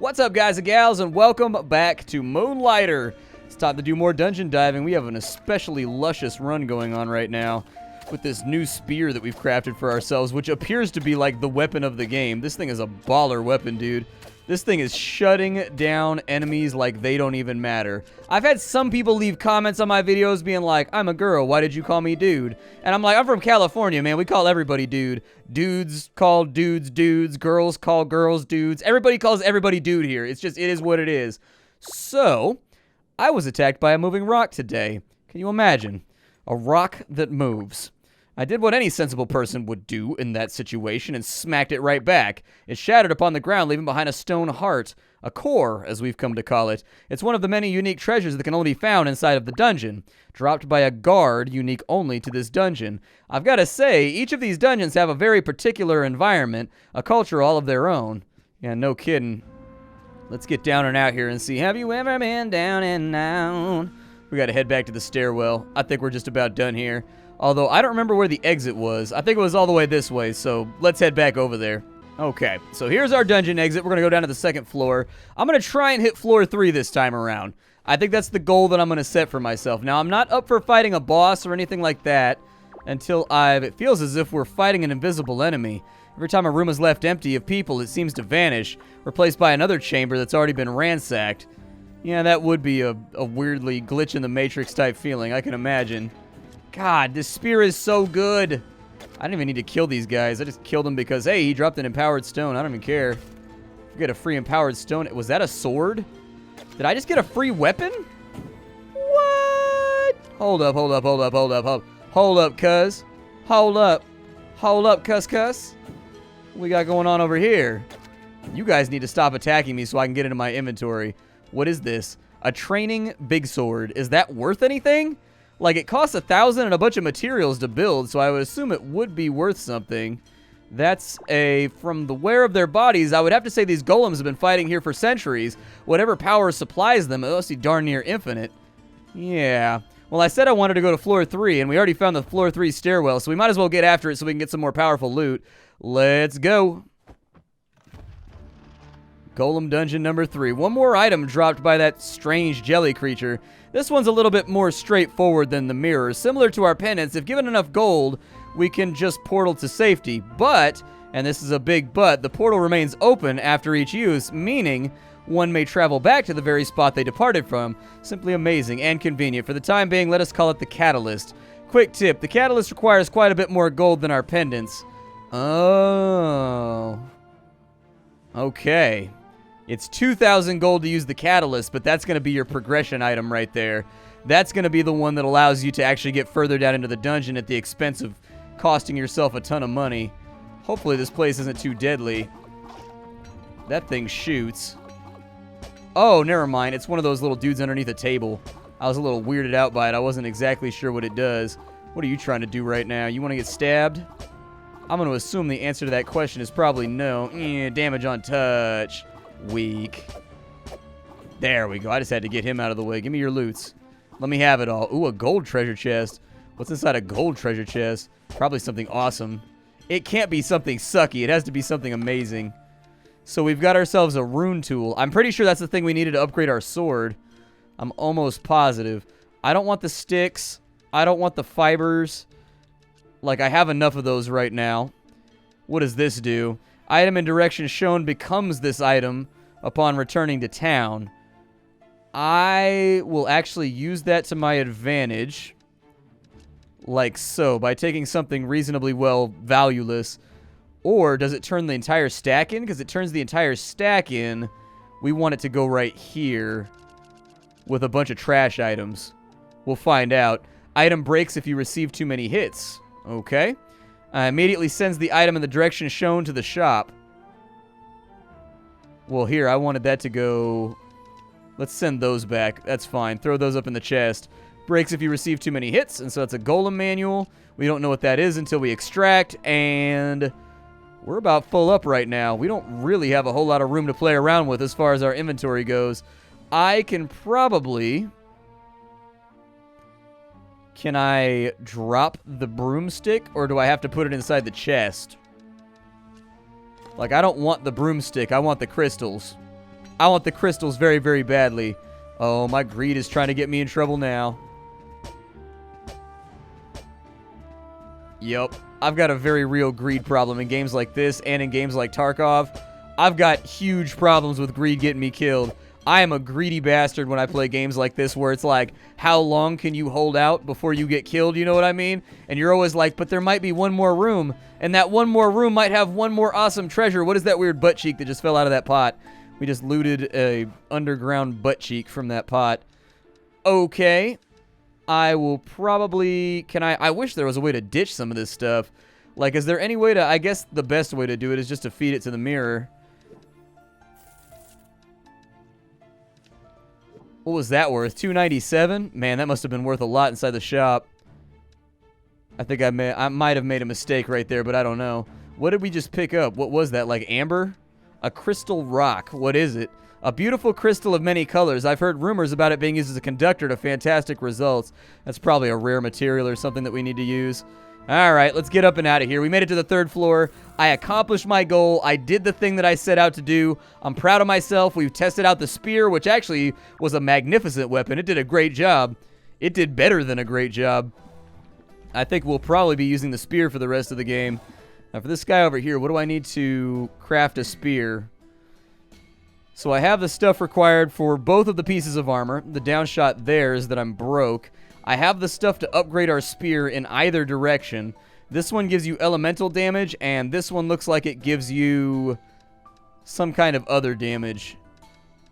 What's up, guys and gals, and welcome back to Moonlighter. It's time to do more dungeon diving. We have an especially luscious run going on right now with this new spear that we've crafted for ourselves, which appears to be like the weapon of the game. This thing is a baller weapon, dude. This thing is shutting down enemies like they don't even matter. I've had some people leave comments on my videos being like, I'm a girl, why did you call me dude? And I'm like, I'm from California, man. We call everybody dude. Dudes call dudes dudes. Girls call girls dudes. Everybody calls everybody dude here. It's just, it is what it is. So, I was attacked by a moving rock today. Can you imagine? A rock that moves. I did what any sensible person would do in that situation and smacked it right back. It shattered upon the ground, leaving behind a stone heart, a core, as we've come to call it. It's one of the many unique treasures that can only be found inside of the dungeon, dropped by a guard unique only to this dungeon. I've got to say, each of these dungeons have a very particular environment, a culture all of their own. Yeah, no kidding. Let's get down and out here and see. Have you ever been down and out? We got to head back to the stairwell. I think we're just about done here. Although, I don't remember where the exit was. I think it was all the way this way, so let's head back over there. Okay, so here's our dungeon exit. We're going to go down to the second floor. I'm going to try and hit floor 3 this time around. I think that's the goal that I'm going to set for myself. Now, I'm not up for fighting a boss or anything like that until it feels as if we're fighting an invisible enemy. Every time a room is left empty of people, it seems to vanish, replaced by another chamber that's already been ransacked. Yeah, that would be a weirdly glitch in the Matrix type feeling, I can imagine. God, this spear is so good. I didn't even need to kill these guys. I just killed them because, hey, he dropped an empowered stone. I don't even care. Get a free empowered stone. Was that a sword? Did I just get a free weapon? What? Hold up, hold up, hold up, hold up, hold up. Hold up, cuz. Hold up. Hold up, cuss. What we got going on over here? You guys need to stop attacking me so I can get into my inventory. What is this? A training big sword. Is that worth anything? Like, it costs 1,000 and a bunch of materials to build, so I would assume it would be worth something. That's from the wear of their bodies, I would have to say these golems have been fighting here for centuries. Whatever power supplies them, it must be darn near infinite. Yeah. Well, I said I wanted to go to floor 3, and we already found the floor 3 stairwell, so we might as well get after it so we can get some more powerful loot. Let's go. Golem dungeon number 3. One more item dropped by that strange jelly creature. This one's a little bit more straightforward than the mirror. Similar to our pendants, if given enough gold, we can just portal to safety. But, and this is a big but, the portal remains open after each use, meaning one may travel back to the very spot they departed from. Simply amazing and convenient. For the time being, let us call it the catalyst. Quick tip, the catalyst requires quite a bit more gold than our pendants. Oh. Okay. It's 2,000 gold to use the catalyst, but that's going to be your progression item right there. That's going to be the one that allows you to actually get further down into the dungeon at the expense of costing yourself a ton of money. Hopefully this place isn't too deadly. That thing shoots. Oh, never mind. It's one of those little dudes underneath a table. I was a little weirded out by it. I wasn't exactly sure what it does. What are you trying to do right now? You want to get stabbed? I'm going to assume the answer to that question is probably no. Damage on touch. Weak. There we go. I just had to get him out of the way. Give me your loots. Let me have it all. Ooh, a gold treasure chest. What's inside a gold treasure chest? Probably something awesome. It can't be something sucky. It has to be something amazing. So we've got ourselves a rune tool. I'm pretty sure that's the thing we needed to upgrade our sword. I'm almost positive. I don't want the sticks. I don't want the fibers. Like, I have enough of those right now. What does this do? Item and direction shown becomes this item upon returning to town. I will actually use that to my advantage. Like so, by taking something reasonably well valueless. Or does it turn the entire stack in? Because it turns the entire stack in. We want it to go right here with a bunch of trash items. We'll find out. Item breaks if you receive too many hits. Okay. Immediately sends the item in the direction shown to the shop. Well, here, I wanted that to go... Let's send those back. That's fine. Throw those up in the chest. Breaks if you receive too many hits, and so that's a golem manual. We don't know what that is until we extract, and we're about full up right now. We don't really have a whole lot of room to play around with as far as our inventory goes. I can probably... Can I drop the broomstick, or do I have to put it inside the chest? Like, I don't want the broomstick. I want the crystals. I want the crystals very, very badly. Oh, my greed is trying to get me in trouble now. Yup. I've got a very real greed problem in games like this and in games like Tarkov. I've got huge problems with greed getting me killed. I am a greedy bastard when I play games like this where it's like, how long can you hold out before you get killed, you know what I mean? And you're always like, but there might be one more room, and that one more room might have one more awesome treasure. What is that weird butt cheek that just fell out of that pot? We just looted a underground butt cheek from that pot. Okay. I will probably... I wish there was a way to ditch some of this stuff. Like, is there any way to... I guess the best way to do it is just to feed it to the mirror. What was that worth? $297? Man, that must have been worth a lot inside the shop. I think I might have made a mistake right there, but I don't know. What did we just pick up? What was that? Like amber? A crystal rock. What is it? A beautiful crystal of many colors. I've heard rumors about it being used as a conductor to fantastic results. That's probably a rare material or something that we need to use. All right, let's get up and out of here. We made it to the 3rd floor. I accomplished my goal. I did the thing that I set out to do. I'm proud of myself. We've tested out the spear, which actually was a magnificent weapon. It did a great job. It did better than a great job. I think we'll probably be using the spear for the rest of the game. Now, for this guy over here, what do I need to craft a spear? So I have the stuff required for both of the pieces of armor. The downshot there is that I'm broke. I have the stuff to upgrade our spear in either direction. This one gives you elemental damage, and this one looks like it gives you some kind of other damage.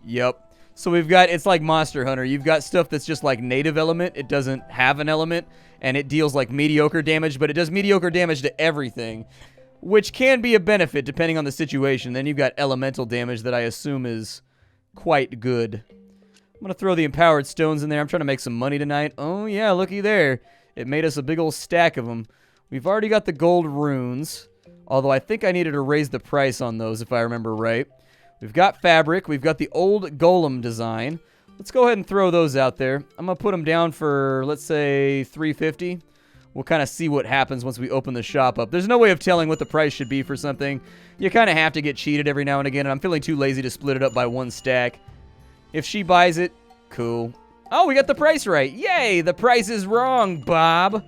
Yep. So we've got, it's like Monster Hunter. You've got stuff that's just like native element. It doesn't have an element, and it deals like mediocre damage, but it does mediocre damage to everything, which can be a benefit depending on the situation. Then you've got elemental damage that I assume is quite good. I'm going to throw the empowered stones in there. I'm trying to make some money tonight. Oh, yeah, looky there. It made us a big old stack of them. We've already got the gold runes, although I think I needed to raise the price on those if I remember right. We've got fabric. We've got the old Golem Design. Let's go ahead and throw those out there. I'm going to put them down for, let's say, $350. We'll kind of see what happens once we open the shop up. There's no way of telling what the price should be for something. You kind of have to get cheated every now and again, and I'm feeling too lazy to split it up by one stack. If she buys it, cool. Oh, we got the price right. Yay, the price is wrong, Bob.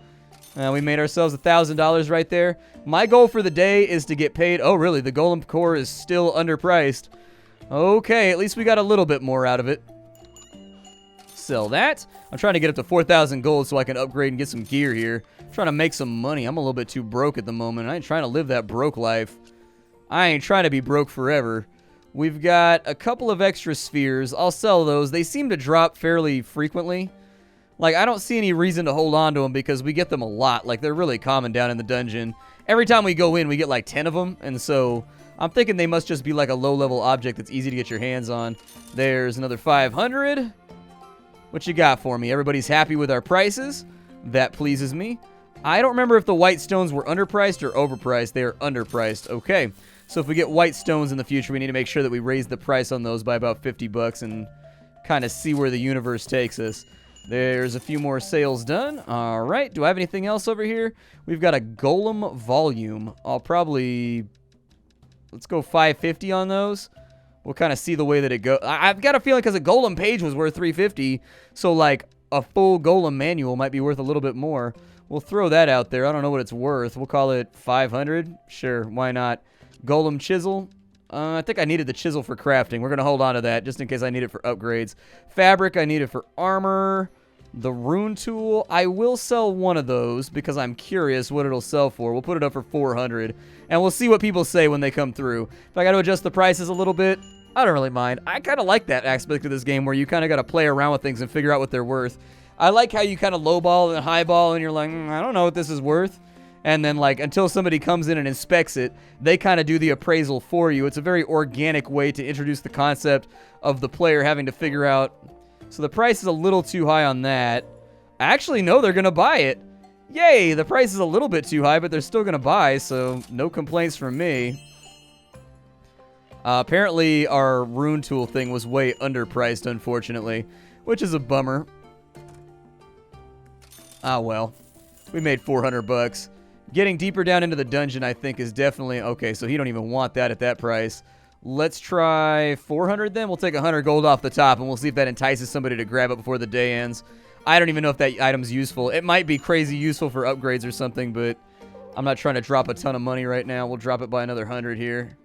We made ourselves $1,000 right there. My goal for the day is to get paid. Oh, really? The Golem Core is still underpriced. Okay, at least we got a little bit more out of it. Sell that. I'm trying to get up to 4,000 gold so I can upgrade and get some gear here. I'm trying to make some money. I'm a little bit too broke at the moment. I ain't trying to live that broke life. I ain't trying to be broke forever. We've got a couple of extra spheres. I'll sell those. They seem to drop fairly frequently. Like, I don't see any reason to hold on to them because we get them a lot. Like, they're really common down in the dungeon. Every time we go in, we get like 10 of them. And so I'm thinking they must just be like a low-level object that's easy to get your hands on. There's another 500. What you got for me? Everybody's happy with our prices. That pleases me. I don't remember if the white stones were underpriced or overpriced. They are underpriced. Okay. So if we get white stones in the future, we need to make sure that we raise the price on those by about 50 bucks and kind of see where the universe takes us. There's a few more sales done. All right. Do I have anything else over here? We've got a Golem volume. I'll probably... Let's go 550 on those. We'll kind of see the way that it goes. I've got a feeling because a Golem page was worth 350, so like a full Golem manual might be worth a little bit more. We'll throw that out there. I don't know what it's worth. We'll call it 500. Sure, why not? Golem chisel. I think I needed the chisel for crafting. We're going to hold on to that just in case I need it for upgrades. Fabric, I need it for armor. The rune tool, I will sell one of those because I'm curious what it'll sell for. We'll put it up for 400, and we'll see what people say when they come through. If I got to adjust the prices a little bit, I don't really mind. I kind of like that aspect of this game where you kind of got to play around with things and figure out what they're worth. I like how you kind of lowball and highball, and you're like, I don't know what this is worth. And then, like, until somebody comes in and inspects it, they kind of do the appraisal for you. It's a very organic way to introduce the concept of the player having to figure out. So the price is a little too high on that. Actually, no, they're going to buy it. Yay, the price is a little bit too high, but they're still going to buy, so no complaints from me. Apparently, our rune tool thing was way underpriced, unfortunately, which is a bummer. Ah, well. We made 400 bucks. Getting deeper down into the dungeon, I think, is definitely... Okay, so he don't even want that at that price. Let's try 400 then. We'll take 100 gold off the top, and we'll see if that entices somebody to grab it before the day ends. I don't even know if that item's useful. It might be crazy useful for upgrades or something, but I'm not trying to drop a ton of money right now. We'll drop it by another 100 here.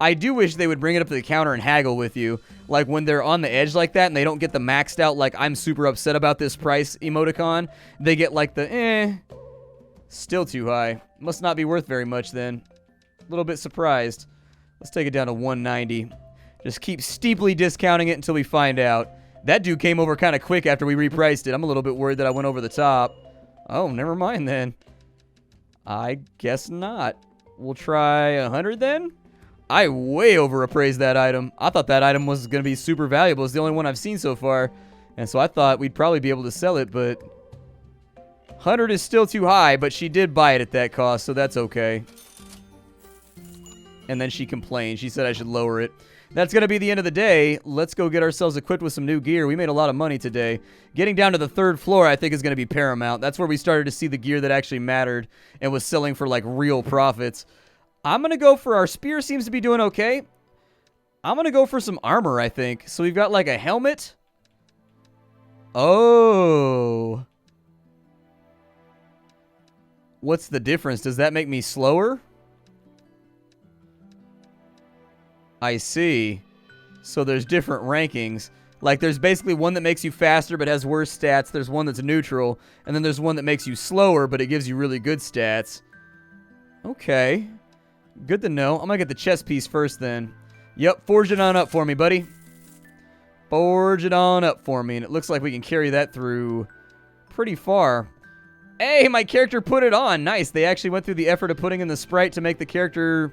I do wish they would bring it up to the counter and haggle with you. Like when they're on the edge like that and they don't get the maxed out, like, I'm super upset about this price emoticon. They get like the, still too high. Must not be worth very much then. A little bit surprised. Let's take it down to 190. Just keep steeply discounting it until we find out. That dude came over kind of quick after we repriced it. I'm a little bit worried that I went over the top. Oh, never mind then. I guess not. We'll try 100 then? I way overappraised that item. I thought that item was going to be super valuable. It's the only one I've seen so far. And so I thought we'd probably be able to sell it, but 100 is still too high, but she did buy it at that cost, so that's okay. And then she complained. She said I should lower it. That's going to be the end of the day. Let's go get ourselves equipped with some new gear. We made a lot of money today. Getting down to the 3rd floor, I think, is going to be paramount. That's where we started to see the gear that actually mattered and was selling for, like, real profits. I'm going to go for our spear. Seems to be doing okay. I'm going to go for some armor, I think. So we've got, like, a helmet. Oh. What's the difference? Does that make me slower? I see. So there's different rankings. Like, there's basically one that makes you faster but has worse stats. There's one that's neutral. And then there's one that makes you slower but it gives you really good stats. Okay. Good to know. I'm going to get the chest piece first then. Yep, forge it on up for me, buddy. Forge it on up for me. And it looks like we can carry that through pretty far. Hey, my character put it on. Nice. They actually went through the effort of putting in the sprite to make the character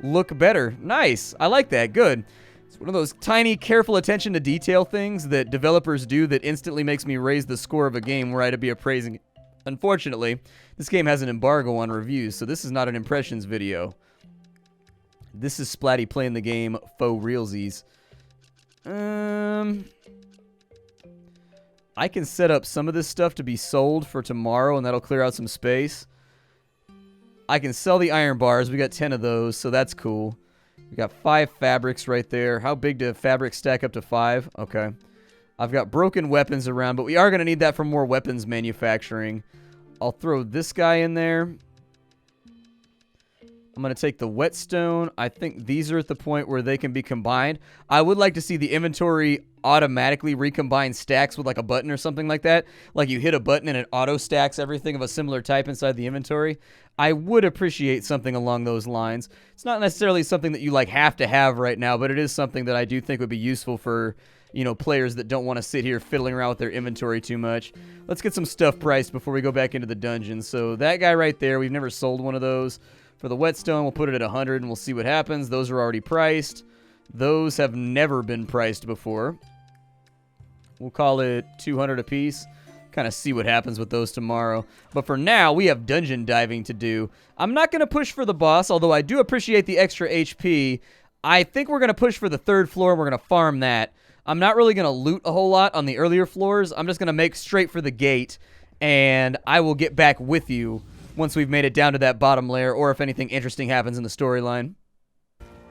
look better. Nice. I like that. Good. It's one of those tiny, careful attention to detail things that developers do that instantly makes me raise the score of a game where I'd be appraising it. Unfortunately, this game has an embargo on reviews, so this is not an impressions video. This is Splatty playing the game faux realsies. I can set up some of this stuff to be sold for tomorrow, and that'll clear out some space. I can sell the iron bars. We got 10 of those, so that's cool. We got 5 fabrics right there. How big do fabrics stack up to 5? Okay. I've got broken weapons around, but we are going to need that for more weapons manufacturing. I'll throw this guy in there. I'm going to take the whetstone. I think these are at the point where they can be combined. I would like to see the inventory automatically recombine stacks with like a button or something like that. Like you hit a button and it auto stacks everything of a similar type inside the inventory. I would appreciate something along those lines. It's not necessarily something that you like have to have right now, but it is something that I do think would be useful for, you know, players that don't want to sit here fiddling around with their inventory too much. Let's get some stuff priced before we go back into the dungeon. So that guy right there, we've never sold one of those. For the whetstone, we'll put it at 100 and we'll see what happens. Those are already priced. Those have never been priced before. We'll call it 200 a piece. Kind of see what happens with those tomorrow. But for now, we have dungeon diving to do. I'm not going to push for the boss, although I do appreciate the extra HP. I think we're going to push for the 3rd floor and we're going to farm that. I'm not really going to loot a whole lot on the earlier floors. I'm just going to make straight for the gate, and I will get back with you once we've made it down to that bottom layer, or if anything interesting happens in the storyline.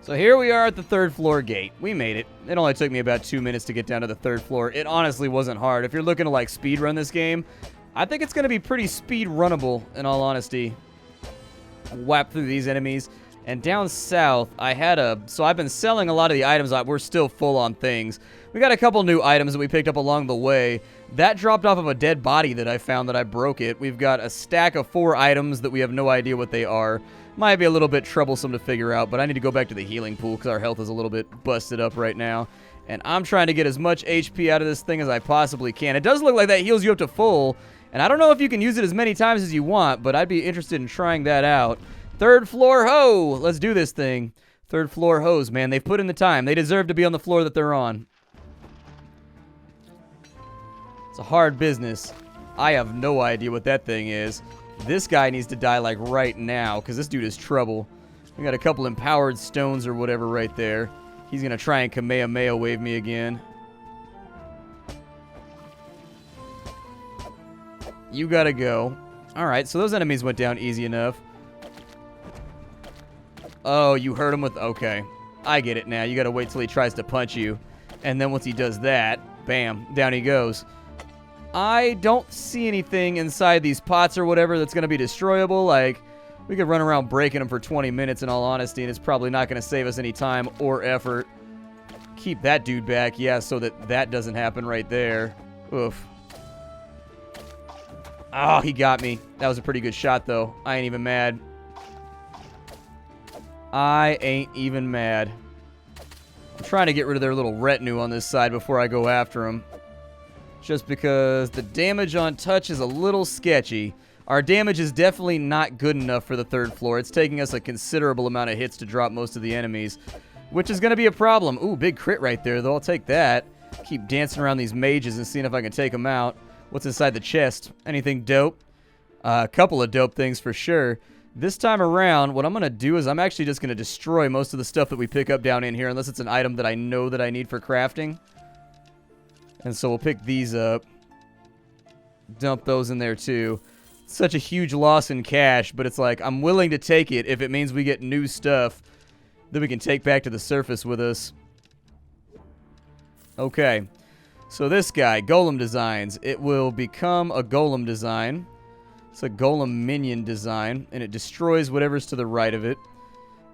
So here we are at the 3rd floor gate. We made it. It only took me about 2 minutes to get down to the 3rd floor. It honestly wasn't hard. If you're looking to like speed run this game, I think it's going to be pretty speed runnable, in all honesty. Whap through these enemies. And down south, so I've been selling a lot of the items. We're still full on things. We got a couple new items that we picked up along the way. That dropped off of a dead body that I found that I broke it. We've got a stack of 4 items that we have no idea what they are. Might be a little bit troublesome to figure out, but I need to go back to the healing pool because our health is a little bit busted up right now. And I'm trying to get as much HP out of this thing as I possibly can. It does look like that heals you up to full, and I don't know if you can use it as many times as you want, but I'd be interested in trying that out. 3rd floor ho! Let's do this thing. 3rd floor hoes, man. They've put in the time. They deserve to be on the floor that they're on. It's a hard business. I have no idea what that thing is. This guy needs to die, like, right now, because this dude is trouble. We got a couple empowered stones or whatever right there. He's going to try and Kamehameha wave me again. You gotta go. Alright, so those enemies went down easy enough. Oh, you hurt him with... Okay. I get it now. You gotta wait till he tries to punch you. And then once he does that, bam, down he goes. I don't see anything inside these pots or whatever that's gonna be destroyable. Like, we could run around breaking them for 20 minutes in all honesty, and it's probably not gonna save us any time or effort. Keep that dude back, yeah, so that doesn't happen right there. Oof. Oh, he got me. That was a pretty good shot, though. I ain't even mad. I ain't even mad. I'm trying to get rid of their little retinue on this side before I go after them. Just because the damage on touch is a little sketchy. Our damage is definitely not good enough for the third floor. It's taking us a considerable amount of hits to drop most of the enemies, which is going to be a problem. Ooh, big crit right there, though. I'll take that. Keep dancing around these mages and seeing if I can take them out. What's inside the chest? Anything dope? A couple of dope things for sure. This time around, what I'm going to do is I'm actually just going to destroy most of the stuff that we pick up down in here, unless it's an item that I know that I need for crafting. And so we'll pick these up. Dump those in there too. Such a huge loss in cash, but it's like, I'm willing to take it if it means we get new stuff that we can take back to the surface with us. Okay. So this guy, Golem Designs, it will become a Golem Design. It's a Golem Minion Design, and it destroys whatever's to the right of it.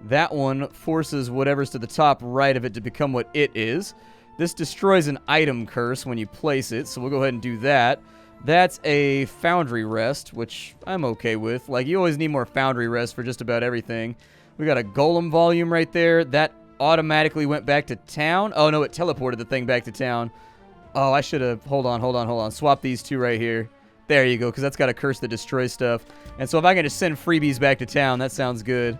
That one forces whatever's to the top right of it to become what it is. This destroys an item curse when you place it, so we'll go ahead and do that. That's a Foundry Rest, which I'm okay with. Like, you always need more Foundry Rest for just about everything. We got a Golem Volume right there. That automatically went back to town. Oh, no, it teleported the thing back to town. Oh, I should have... Hold on. Swap these two right here. There you go, because that's got a curse that destroys stuff. And so if I can just send freebies back to town, that sounds good.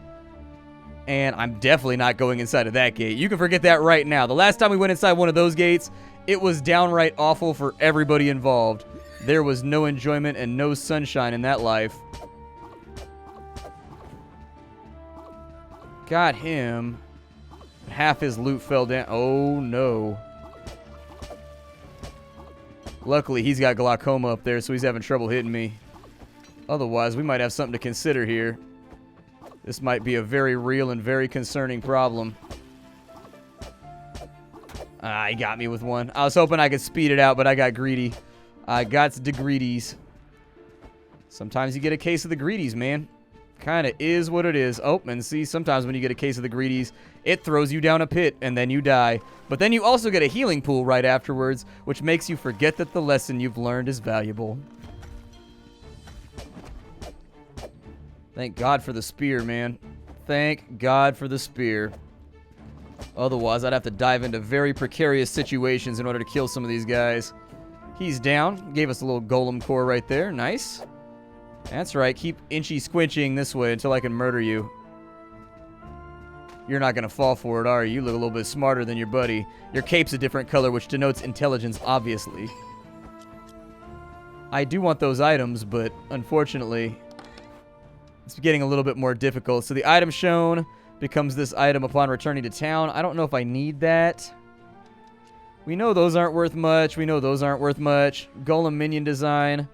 And I'm definitely not going inside of that gate. You can forget that right now. The last time we went inside one of those gates, it was downright awful for everybody involved. There was no enjoyment and no sunshine in that life. Got him. Half his loot fell down. Oh, no. Luckily, he's got glaucoma up there, so he's having trouble hitting me. Otherwise, we might have something to consider here. This might be a very real and very concerning problem. Ah, he got me with one. I was hoping I could speed it out, but I got greedy. I got the greedies. Sometimes you get a case of the greedies, man. Kind of is what it is. Oh, and see, sometimes when you get a case of the greedies, it throws you down a pit, and then you die. But then you also get a healing pool right afterwards, which makes you forget that the lesson you've learned is valuable. Thank God for the spear, man. Thank God for the spear. Otherwise, I'd have to dive into very precarious situations in order to kill some of these guys. He's down. Gave us a little golem core right there. Nice. That's right. Keep inchy squinching this way until I can murder you. You're not going to fall for it, are you? You look a little bit smarter than your buddy. Your cape's a different color, which denotes intelligence, obviously. I do want those items, but unfortunately, it's getting a little bit more difficult. So the item shown becomes this item upon returning to town. I don't know if I need that. We know those aren't worth much. We know those aren't worth much. Golem Minion Design.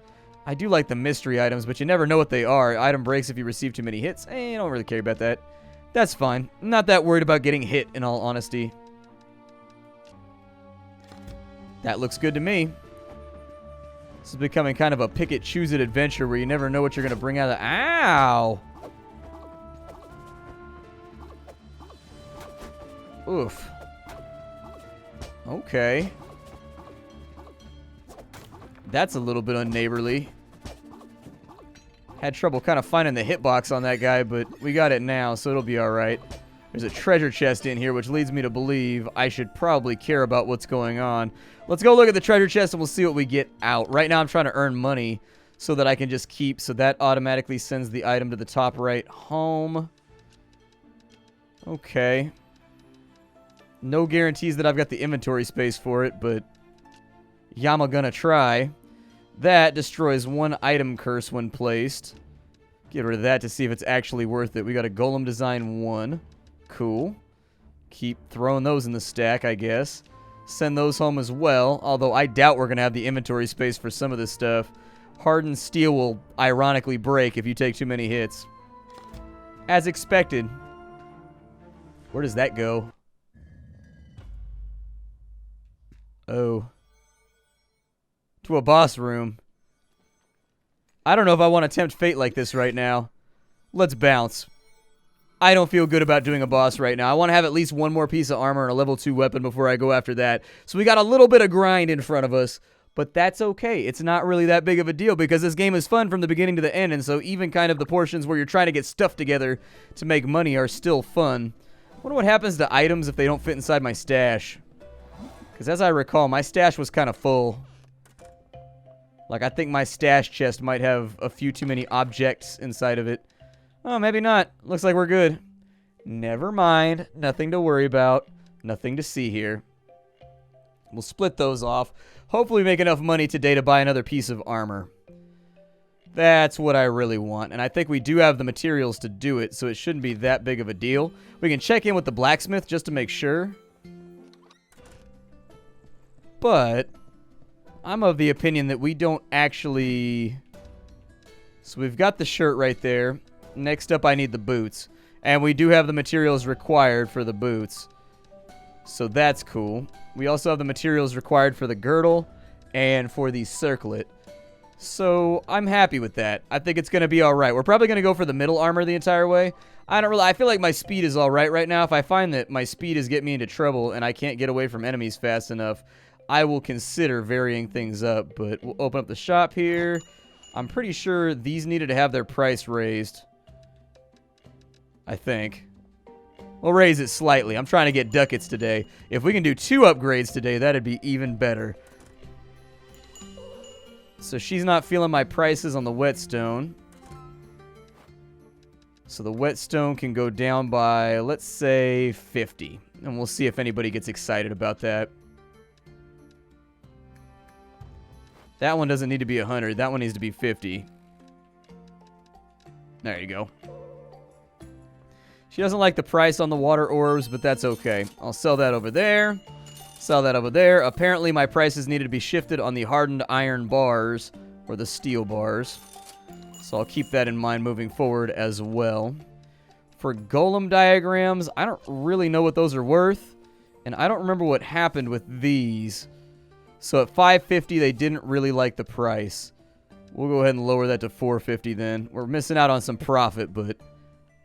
I do like the mystery items, but you never know what they are. Item breaks if you receive too many hits. I don't really care about that. That's fine. I'm not that worried about getting hit, in all honesty. That looks good to me. This is becoming kind of a pick-it-choose-it adventure where you never know what you're going to bring out of the... Ow! Oof. Okay. That's a little bit unneighborly. Had trouble kind of finding the hitbox on that guy, but we got it now, so it'll be alright. There's a treasure chest in here, which leads me to believe I should probably care about what's going on. Let's go look at the treasure chest and we'll see what we get out. Right now I'm trying to earn money so that I can just keep, so that automatically sends the item to the top right home. Okay. No guarantees that I've got the inventory space for it, but Yama gonna try. That destroys one item curse when placed. Get rid of that to see if it's actually worth it. We got a Golem Design 1. Cool. Keep throwing those in the stack, I guess. Send those home as well, although I doubt we're going to have the inventory space for some of this stuff. Hardened steel will ironically break if you take too many hits. As expected. Where does that go? Oh. To a boss room. I don't know if I want to tempt fate like this right now. Let's bounce. I don't feel good about doing a boss right now. I want to have at least one more piece of armor and a level 2 weapon before I go after that. So we got a little bit of grind in front of us. But that's okay. It's not really that big of a deal because this game is fun from the beginning to the end. And so even kind of the portions where you're trying to get stuff together to make money are still fun. I wonder what happens to items if they don't fit inside my stash. Because as I recall, my stash was kind of full. Like, I think my stash chest might have a few too many objects inside of it. Oh, maybe not. Looks like we're good. Never mind. Nothing to worry about. Nothing to see here. We'll split those off. Hopefully make enough money today to buy another piece of armor. That's what I really want. And I think we do have the materials to do it, so it shouldn't be that big of a deal. We can check in with the blacksmith just to make sure. But I'm of the opinion that we don't actually... So we've got the shirt right there. Next up, I need the boots. And we do have the materials required for the boots. So that's cool. We also have the materials required for the girdle and for the circlet. So I'm happy with that. I think it's going to be all right. We're probably going to go for the middle armor the entire way. I feel like my speed is all right now. If I find that my speed is getting me into trouble and I can't get away from enemies fast enough, I will consider varying things up. But we'll open up the shop here. I'm pretty sure these needed to have their price raised. I think. We'll raise it slightly. I'm trying to get ducats today. If we can do 2 upgrades today, that'd be even better. So she's not feeling my prices on the whetstone. So the whetstone can go down by, let's say, 50. And we'll see if anybody gets excited about that. That one doesn't need to be 100. That one needs to be 50. There you go. She doesn't like the price on the water orbs, but that's okay. I'll sell that over there. Sell that over there. Apparently, my prices needed to be shifted on the hardened iron bars, or the steel bars. So I'll keep that in mind moving forward as well. For golem diagrams, I don't really know what those are worth. And I don't remember what happened with these. So at 550, they didn't really like the price. We'll go ahead and lower that to 450 then. We're missing out on some profit, but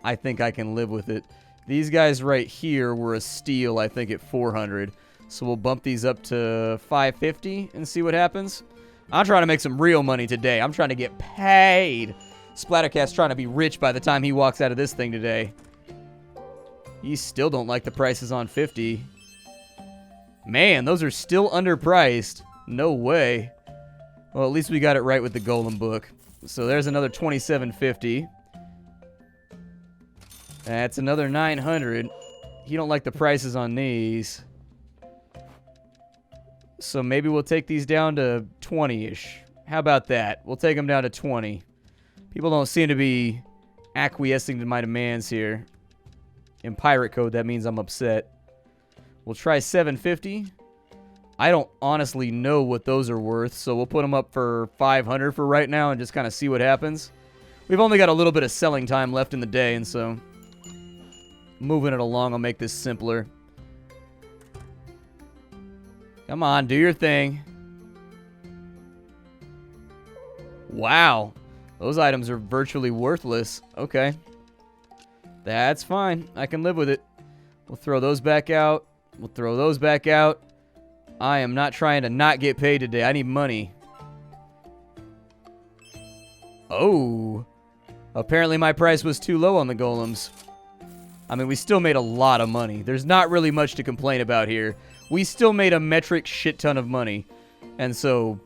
I think I can live with it. These guys right here were a steal, I think, at 400. So we'll bump these up to 550 and see what happens. I'm trying to make some real money today. I'm trying to get paid. Splattercast's trying to be rich by the time he walks out of this thing today. You still don't like the prices on 50. Man, those are still underpriced. No way. Well, at least we got it right with the Golem book. So there's another 2750. That's another 900. You don't like the prices on these. So maybe we'll take these down to 20-ish. How about that? We'll take them down to 20. People don't seem to be acquiescing to my demands here. In pirate code, that means I'm upset. We'll try 750. I don't honestly know what those are worth, so we'll put them up for 500 for right now and just kind of see what happens. We've only got a little bit of selling time left in the day, and so moving it along will make this simpler. Come on, do your thing. Wow. Those items are virtually worthless. Okay. That's fine. I can live with it. We'll throw those back out. We'll throw those back out. I am not trying to not get paid today. I need money. Oh. Apparently my price was too low on the golems. I mean, we still made a lot of money. There's not really much to complain about here. We still made a metric shit ton of money. And so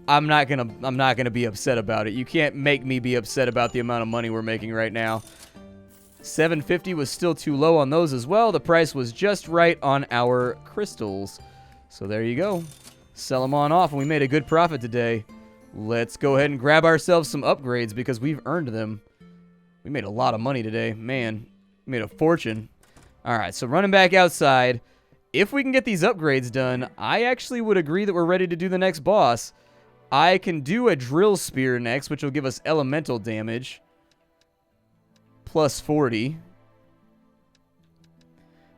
I'm not gonna be upset about it. You can't make me be upset about the amount of money we're making right now. 750 was still too low on those as well. The price was just right on our crystals. So there you go. Sell them on off, and we made a good profit today. Let's go ahead and grab ourselves some upgrades because we've earned them. We made a lot of money today. Man, we made a fortune. All right, so running back outside. If we can get these upgrades done, I actually would agree that we're ready to do the next boss. I can do a drill spear next, which will give us elemental damage. Plus 40.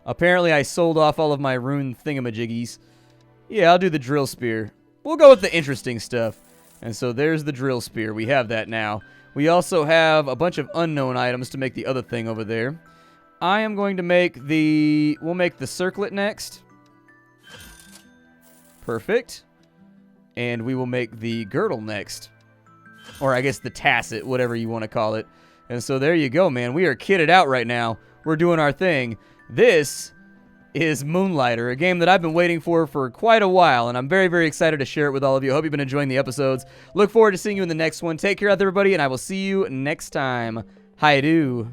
Apparently, I sold off all of my rune thingamajiggies. Yeah, I'll do the drill spear. We'll go with the interesting stuff. And so there's the drill spear. We have that now. We also have a bunch of unknown items to make the other thing over there. I am going to make the... We'll make the circlet next. Perfect. And we will make the girdle next. Or I guess the tasset, whatever you want to call it. And so there you go, man. We are kitted out right now. We're doing our thing. This is Moonlighter, a game that I've been waiting for quite a while, and I'm very, very excited to share it with all of you. I hope you've been enjoying the episodes. Look forward to seeing you in the next one. Take care out there, everybody, and I will see you next time. Hi-do.